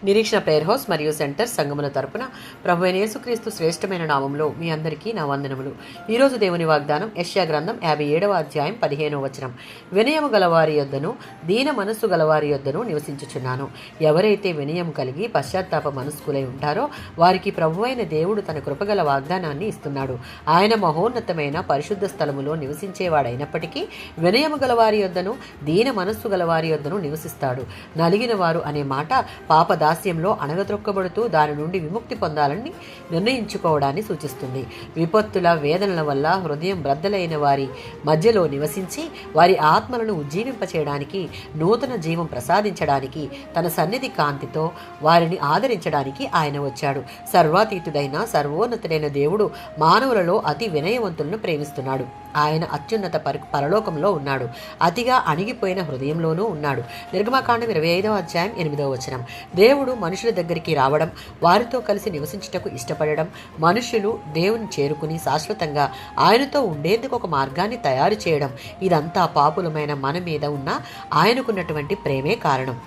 నిరీక్షణ prayer house మరియు centre సంఘముల తరపున ప్రభువైన యేసుక్రీస్తు శ్రేష్టమైన నామంలో మీ అందరికీ నా వందనములు. ఈరోజు దేవుని వాగ్దానం యెషయా గ్రంథం 57వ అధ్యాయం 15వ వచనం. వినయము గలవారి యొద్దను దీన మనస్సు గలవారి యొద్దను నివసించుచున్నాను. ఎవరైతే వినయం కలిగి పశ్చాత్తాప మనస్కులై ఉంటారో వారికి ప్రభువైన దేవుడు తన కృపగల వాగ్దానాన్ని ఇస్తున్నాడు. ఆయన మహోన్నతమైన పరిశుద్ధ స్థలములో నివసించేవాడైనప్పటికీ వినయము గలవారి యొద్దను దీన మనస్సు గలవారి యొద్దను నివసిస్తాడు. నలిగిన వారు అనే మాట పాప దాస్యంలో అణగద్రొక్కబడుతూ దాని నుండి విముక్తి పొందాలని నిర్ణయించుకోవడాన్ని సూచిస్తుంది. విపత్తుల వేదనల వల్ల హృదయం బ్రద్దలైన వారి మధ్యలో నివసించి వారి ఆత్మలను ఉజ్జీవింపచేయడానికి, నూతన జీవం ప్రసాదించడానికి, తన సన్నిధి కాంతితో వారిని ఆదరించడానికి ఆయన వచ్చాడు. సర్వాతీతుడైన సర్వోన్నతుడైన దేవుడు మానవులలో అతి వినయవంతులను ప్రేమిస్తున్నాడు. ఆయన అత్యున్నత పరలోకంలో ఉన్నాడు. అతిగా అణిగిపోయిన హృదయంలోనూ ఉన్నాడు. నిర్గమకాండం 25వ అధ్యాయం 8వ వచనం. దేవుడు మనుషుల దగ్గరికి రావడం, వారితో కలిసి నివసించుటకు ఇష్టపడడం, మనుషులు దేవుని చేరుకుని శాశ్వతంగా ఆయనతో ఉండేందుకు ఒక మార్గాన్ని తయారు చేయడం, ఇదంతా పాపులమైన మన మీద ఉన్న ఆయనకున్నటువంటి ప్రేమే కారణం.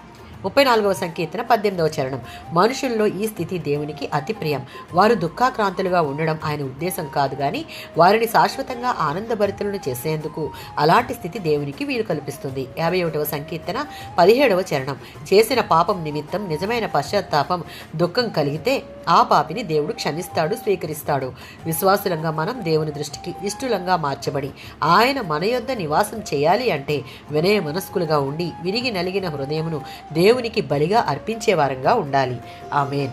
34వ సంకీర్తన 18వ చరణం. మనుషుల్లో ఈ స్థితి దేవునికి అతి ప్రియం. వారు దుఃఖాక్రాంతులుగా ఉండడం ఆయన ఉద్దేశం కాదు, కానీ వారిని శాశ్వతంగా ఆనందభరితులను చేసేందుకు అలాంటి స్థితి దేవునికి వీలు కల్పిస్తుంది. 51వ సంకీర్తన 17వ చరణం. చేసిన పాపం నిమిత్తం నిజమైన పశ్చాత్తాపం, దుఃఖం కలిగితే ఆ పాపిని దేవుడు క్షమిస్తాడు, స్వీకరిస్తాడు. విశ్వాసులంగా మనం దేవుని దృష్టికి ఇష్టలంగా మార్చబడి ఆయన మన యొద్ద నివాసం చేయాలి అంటే వినయ మనస్కులుగా ఉండి విరిగి నలిగిన హృదయమును దేవునికి బలిగా అర్పించే వారంగా ఉండాలి. ఆమేన్.